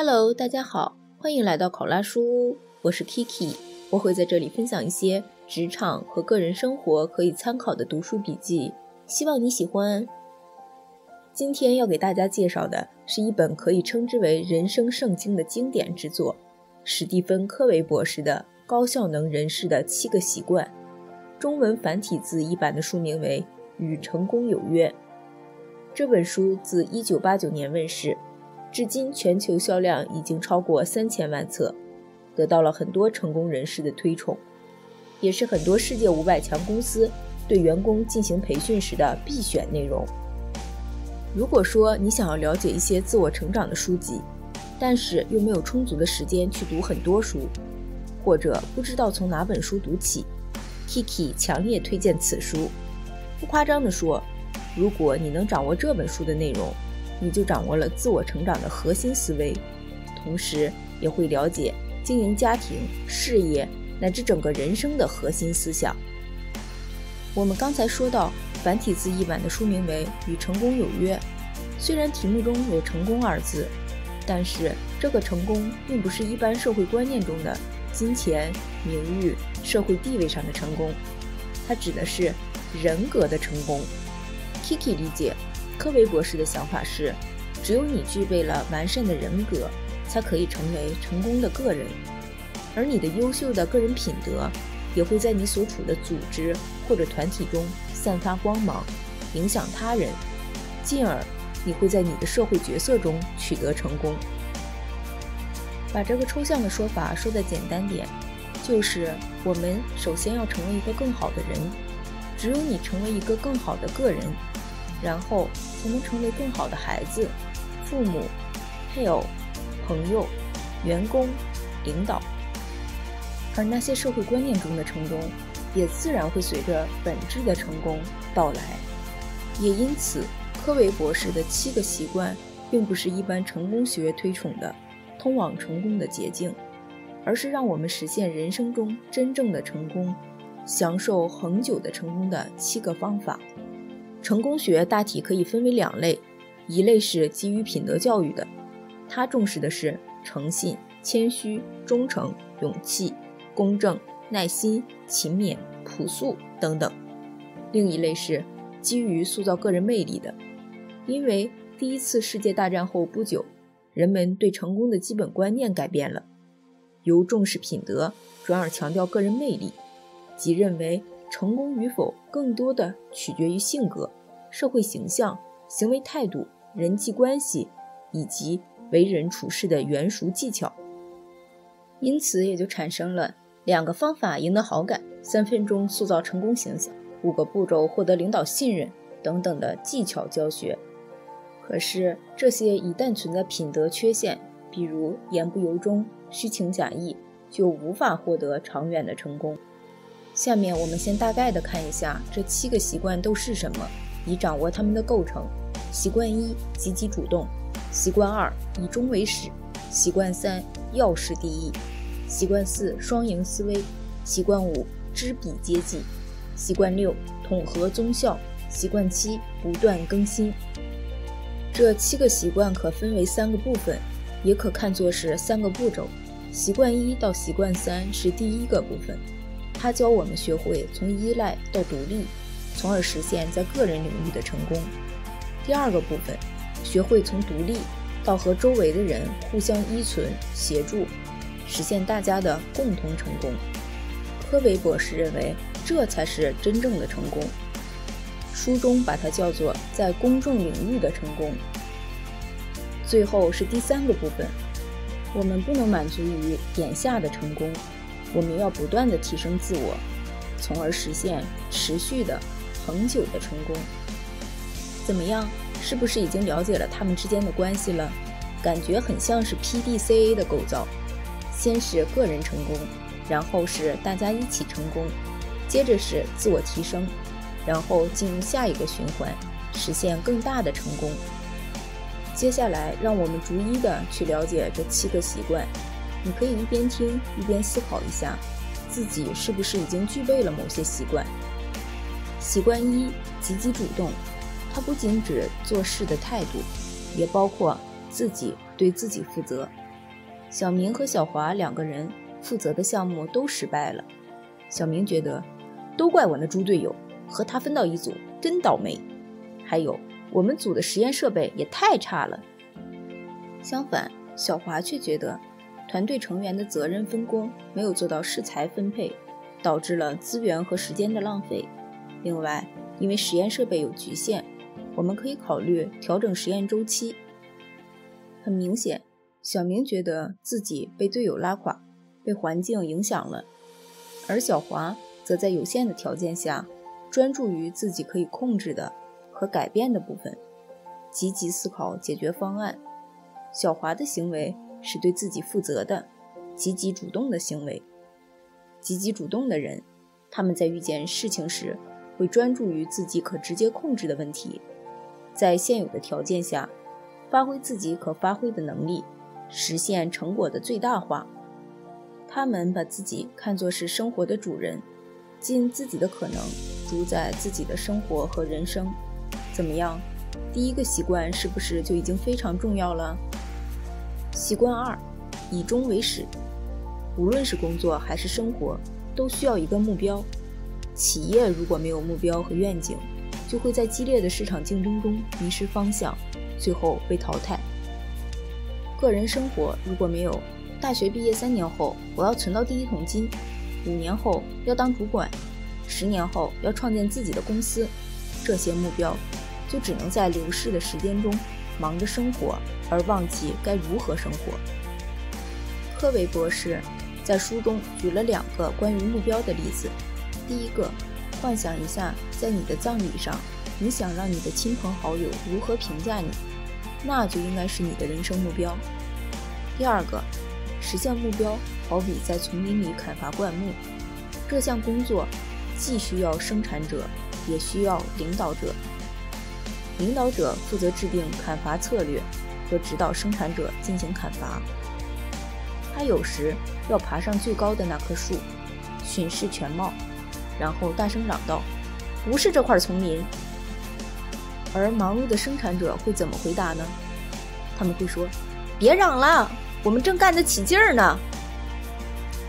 Hello， 大家好，欢迎来到考拉书屋，我是 Kiki， 我会在这里分享一些职场和个人生活可以参考的读书笔记，希望你喜欢。今天要给大家介绍的是一本可以称之为人生圣经的经典之作，史蒂芬·科维博士的《高效能人士的7个习惯》，中文繁体字译版的书名为《与成功有约》。这本书自1989年问世，至今全球销量已经超过3000万册，得到了很多成功人士的推崇，也是很多世界500强公司对员工进行培训时的必选内容。如果说你想要了解一些自我成长的书籍，但是又没有充足的时间去读很多书，或者不知道从哪本书读起， Kiki 强烈推荐此书。不夸张地说，如果你能掌握这本书的内容，你就掌握了自我成长的核心思维，同时也会了解经营家庭、事业乃至整个人生的核心思想。我们刚才说到繁体字译版的书名为《与成功有约》，虽然题目中有成功2字，但是这个成功并不是一般社会观念中的金钱、名誉、社会地位上的成功，它指的是人格的成功。 Kiki 理解科维博士的想法是，只有你具备了完善的人格，才可以成为成功的个人，而你的优秀的个人品德也会在你所处的组织或者团体中散发光芒，影响他人，进而你会在你的社会角色中取得成功。把这个抽象的说法说得简单点，就是我们首先要成为一个更好的人，只有你成为一个更好的个人，然后才能成为更好的孩子、父母、配偶、朋友、员工、领导。而那些社会观念中的成功，也自然会随着本质的成功到来。也因此，科维博士的7个习惯并不是一般成功学推崇的通往成功的捷径，而是让我们实现人生中真正的成功，享受恒久的成功的7个方法。成功学大体可以分为2类，一类是基于品德教育的，它重视的是诚信、谦虚、忠诚、勇气、公正、耐心、勤勉、朴素等等。另一类是基于塑造个人魅力的，因为第1次世界大战后不久，人们对成功的基本观念改变了，由重视品德转而强调个人魅力，即认为成功与否更多的取决于性格、社会形象、行为态度、人际关系以及为人处事的圆熟技巧。因此也就产生了2个方法赢得好感、3分钟塑造成功形象、5个步骤获得领导信任等等的技巧教学。可是这些一旦存在品德缺陷，比如言不由衷、虚情假意，就无法获得长远的成功。下面我们先大概的看一下这7个习惯都是什么，以掌握它们的构成。习惯1，积极主动；习惯2，以终为始；习惯3，要事第一；习惯4，双赢思维；习惯5，知彼接济；习惯6，统合综效；习惯7，不断更新。这7个习惯可分为3个部分，也可看作是3个步骤。习惯1到习惯3是第1个部分，它教我们学会从依赖到独立，从而实现在个人领域的成功。第2个部分，学会从独立到和周围的人互相依存协助，实现大家的共同成功。科维博士认为这才是真正的成功，书中把它叫做在公众领域的成功。最后是第3个部分，我们不能满足于眼下的成功，我们要不断地提升自我，从而实现持续的恒久的成功。怎么样，是不是已经了解了他们之间的关系了？感觉很像是 PDCA 的构造，先是个人成功，然后是大家一起成功，接着是自我提升，然后进入下一个循环，实现更大的成功。接下来让我们逐一的去了解这7个习惯，你可以一边听一边思考一下，自己是不是已经具备了某些习惯。习惯1，积极主动，它不仅指做事的态度，也包括自己对自己负责，小明和小华2个人负责的项目都失败了。小明觉得都怪我那猪队友，和他分到一组真倒霉，还有我们组的实验设备也太差了。相反，小华却觉得团队成员的责任分工没有做到适才分配，导致了资源和时间的浪费。另外，因为实验设备有局限，我们可以考虑调整实验周期。很明显，小明觉得自己被队友拉垮，被环境影响了，而小华则在有限的条件下专注于自己可以控制的和改变的部分，积极思考解决方案。小华的行为是对自己负责的、积极主动的行为。积极主动的人，他们在遇见事情时会专注于自己可直接控制的问题，在现有的条件下发挥自己可发挥的能力，实现成果的最大化。他们把自己看作是生活的主人，尽自己的可能主宰自己的生活和人生。怎么样？第一个习惯是不是就已经非常重要了？习惯2，以终为始。无论是工作还是生活，都需要一个目标。企业如果没有目标和愿景，就会在激烈的市场竞争中迷失方向，最后被淘汰。个人生活如果没有大学毕业3年后我要存到第一桶金，5年后要当主管，10年后要创建自己的公司，这些目标就只能在流逝的时间中忙着生活，而忘记该如何生活。科维博士在书中举了2个关于目标的例子。第一个，幻想一下在你的葬礼上，你想让你的亲朋好友如何评价你，那就应该是你的人生目标。第二个，实现目标好比在丛林里砍伐灌木，这项工作既需要生产者，也需要领导者。领导者负责制定砍伐策略和指导生产者进行砍伐。他有时要爬上最高的那棵树，巡视全貌，然后大声嚷道：“不是这块丛林。”而忙碌的生产者会怎么回答呢？他们会说：“别嚷了，我们正干得起劲儿呢。”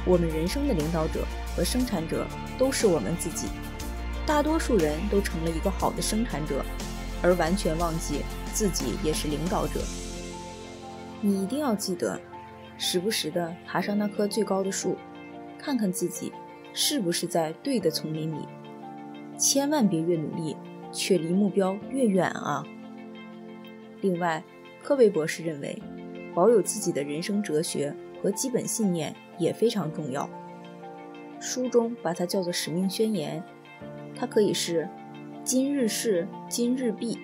我们人生的领导者和生产者都是我们自己，大多数人都成了一个好的生产者，而完全忘记自己也是领导者。你一定要记得，时不时地爬上那棵最高的树，看看自己是不是在对的丛林里，千万别越努力却离目标越远啊！另外，科维博士认为，保有自己的人生哲学和基本信念也非常重要。书中把它叫做使命宣言，它可以是今日事今日毕，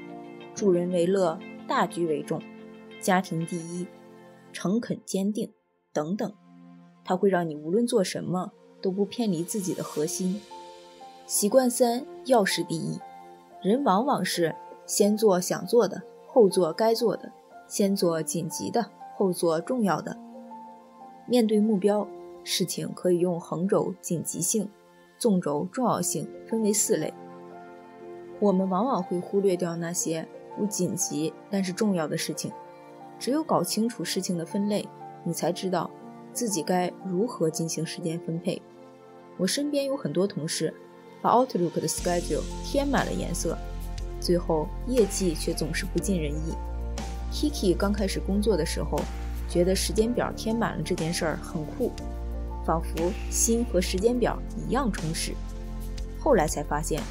助人为乐，大局为重，家庭第一，诚恳坚定等等。它会让你无论做什么都不偏离自己的核心。习惯3，要事第一。人往往是先做想做的，后做该做的，先做紧急的，后做重要的。面对目标，事情可以用横轴紧急性、纵轴重要性分为4类。我们往往会忽略掉那些不紧急但是重要的事情。只有搞清楚事情的分类，你才知道自己该如何进行时间分配。我身边有很多同事把 Outlook 的 schedule 填满了颜色，最后业绩却总是不尽人意。Kiki 刚开始工作的时候，觉得时间表填满了这件事儿很酷，仿佛心和时间表一样充实。后来才发现，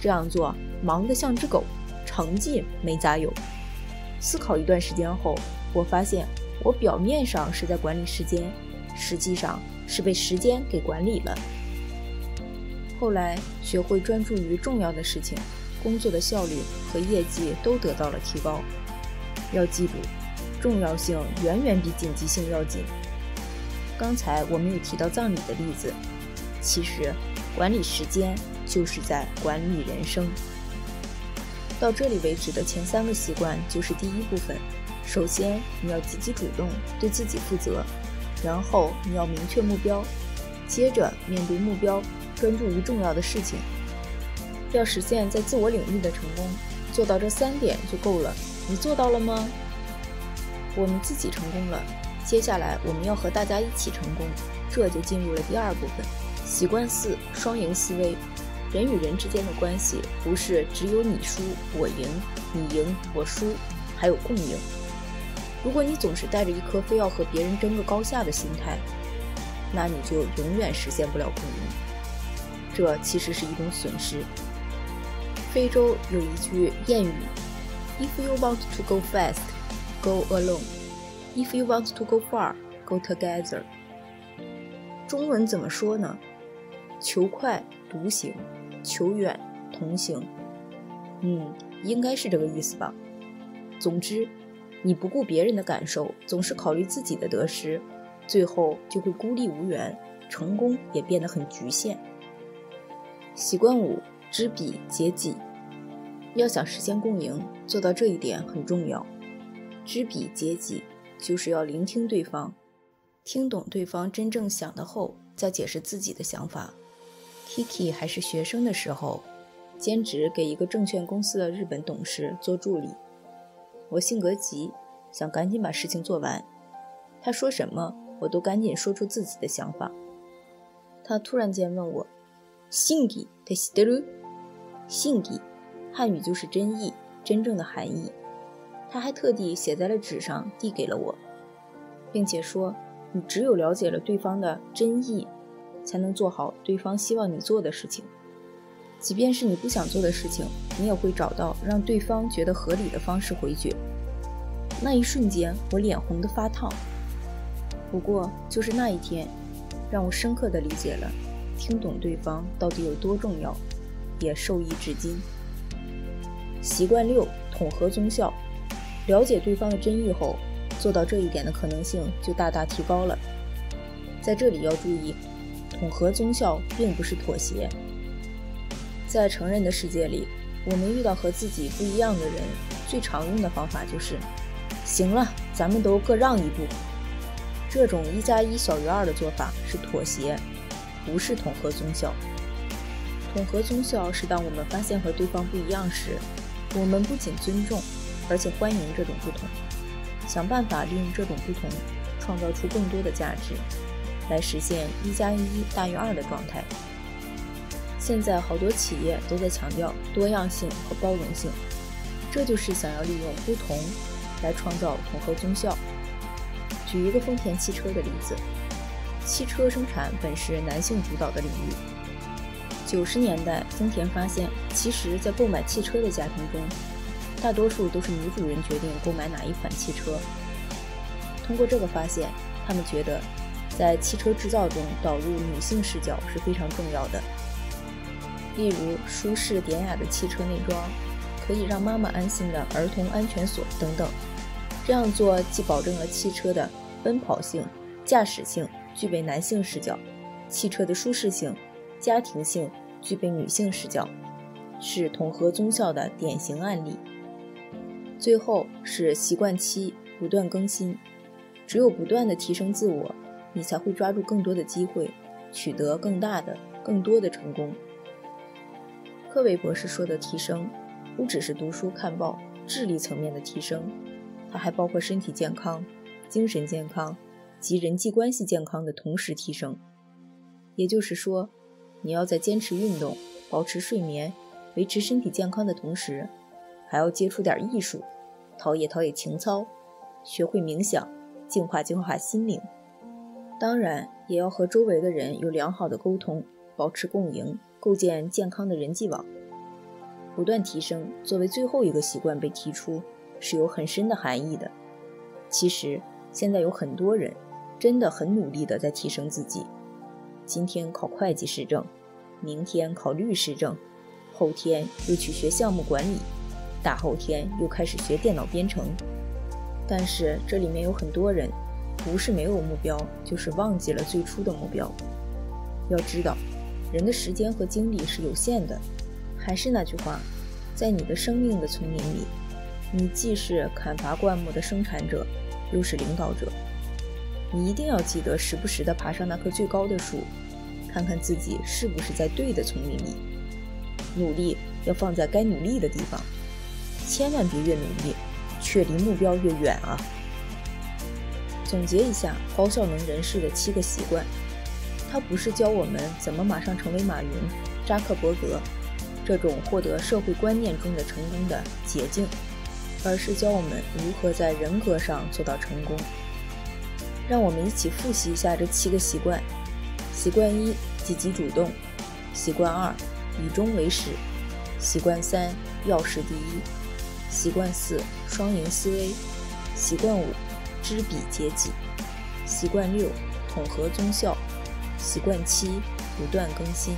这样做忙得像只狗，成绩没咋有。思考一段时间后，我发现我表面上是在管理时间，实际上是被时间给管理了。后来学会专注于重要的事情，工作的效率和业绩都得到了提高。要记住，重要性远远比紧急性要紧。刚才我没有提到葬礼的例子，其实管理时间就是在管理人生。到这里为止的前3个习惯就是第一部分。首先，你要积极主动，对自己负责，然后你要明确目标，接着面对目标，专注于重要的事情。要实现在自我领域的成功，做到这3点就够了。你做到了吗？我们自己成功了，接下来我们要和大家一起成功，这就进入了第2部分。习惯4：双赢思维。人与人之间的关系不是只有你输我赢，你赢我输，还有共赢。如果你总是带着一颗非要和别人争个高下的心态，那你就永远实现不了共赢，这其实是一种损失。非洲有一句谚语 ：If you want to go fast, go alone. If you want to go far, go together. 中文怎么说呢？求快独行，求远同行。应该是这个意思吧。总之，你不顾别人的感受，总是考虑自己的得失，最后就会孤立无援，成功也变得很局限。习惯5：知彼解己。要想实现共赢，做到这一点很重要。知彼解己就是要聆听对方，听懂对方真正想的后，再解释自己的想法。Kiki 还是学生的时候，兼职给一个证券公司的日本董事做助理。我性格急，想赶紧把事情做完，他说什么我都赶紧说出自己的想法。他突然间问我信義って知ってる？信義汉语就是真意，真正的含义。他还特地写在了纸上递给了我，并且说你只有了解了对方的真意，才能做好对方希望你做的事情。即便是你不想做的事情，你也会找到让对方觉得合理的方式回绝。那一瞬间我脸红得发烫。不过就是那一天，让我深刻地理解了听懂对方到底有多重要，也受益至今。习惯6：统合综效。了解对方的真意后，做到这一点的可能性就大大提高了。在这里要注意，统合综效并不是妥协。在成人的世界里，我们遇到和自己不一样的人，最常用的方法就是行了，咱们都各让一步。这种1+1小于2的做法是妥协，不是统合综效。统合综效是当我们发现和对方不一样时，我们不仅尊重，而且欢迎这种不同，想办法利用这种不同，创造出更多的价值，来实现1+1大于2的状态。现在好多企业都在强调多样性和包容性，这就是想要利用不同来创造统合综效。举一个丰田汽车的例子，汽车生产本是男性主导的领域。90年代，丰田发现，其实在购买汽车的家庭中，大多数都是女主人决定购买哪一款汽车。通过这个发现，他们觉得在汽车制造中导入女性视角是非常重要的。例如舒适典雅的汽车内装，可以让妈妈安心的儿童安全锁等等。这样做既保证了汽车的奔跑性、驾驶性具备男性视角，汽车的舒适性、家庭性具备女性视角，是统合综效的典型案例。最后是习惯7：不断更新。只有不断的提升自我，你才会抓住更多的机会，取得更大的、更多的成功。科维博士说的提升，不只是读书看报、智力层面的提升，它还包括身体健康、精神健康及人际关系健康的同时提升。也就是说，你要在坚持运动、保持睡眠、维持身体健康的同时，还要接触点艺术，陶冶陶冶情操，学会冥想，净化净化心灵。当然，也要和周围的人有良好的沟通，保持共赢，构建健康的人际网。不断提升作为最后一个习惯被提出，是有很深的含义的。其实，现在有很多人真的很努力地在提升自己。今天考会计师证，明天考律师证，后天又去学项目管理，大后天又开始学电脑编程。但是这里面有很多人不是没有目标，就是忘记了最初的目标。要知道，人的时间和精力是有限的。还是那句话，在你的生命的丛林里，你既是砍伐灌木的生产者，又是领导者。你一定要记得时不时地爬上那棵最高的树，看看自己是不是在对的丛林里。努力要放在该努力的地方，千万别越努力却离目标越远啊。总结一下高效能人士的7个习惯，它不是教我们怎么马上成为马云、扎克伯格这种获得社会观念中的成功的捷径，而是教我们如何在人格上做到成功。让我们一起复习一下这7个习惯。习惯1，积极主动；习惯2，以终为始；习惯3，要事第一；习惯4，双赢思维；习惯5，知彼解己；习惯6，统合综效；习惯7，不断更新。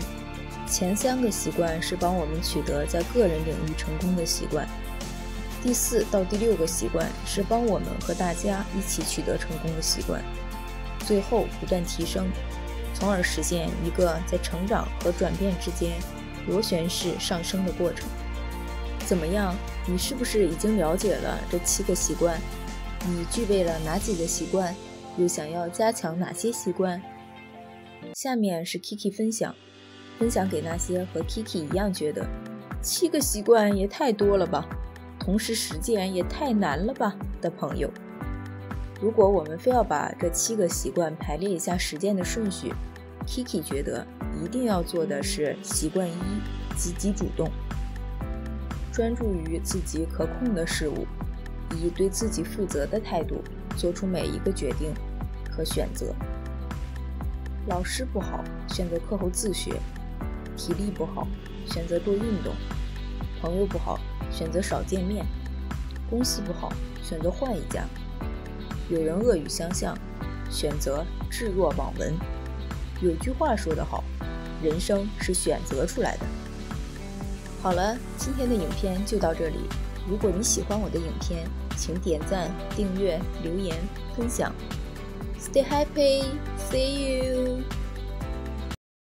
前3个习惯是帮我们取得在个人领域成功的习惯，第4到第6个习惯是帮我们和大家一起取得成功的习惯，最后不断提升，从而实现一个在成长和转变之间螺旋式上升的过程。怎么样，你是不是已经了解了这7个习惯？你具备了哪几个习惯？又想要加强哪些习惯？下面是 Kiki 分享给那些和 Kiki 一样觉得7个习惯也太多了吧，同时实践也太难了吧的朋友。如果我们非要把这7个习惯排列一下实践的顺序， Kiki 觉得一定要做的是习惯1，积极主动，专注于自己可控的事物，以对自己负责的态度做出每一个决定和选择。老师不好，选择课后自学；体力不好，选择多运动；朋友不好，选择少见面；公司不好，选择换一家；有人恶语相向，选择置若罔闻。有句话说得好，人生是选择出来的。好了，今天的影片就到这里。如果你喜欢我的影片，请点赞、订阅、留言、分享。Stay happy, see you.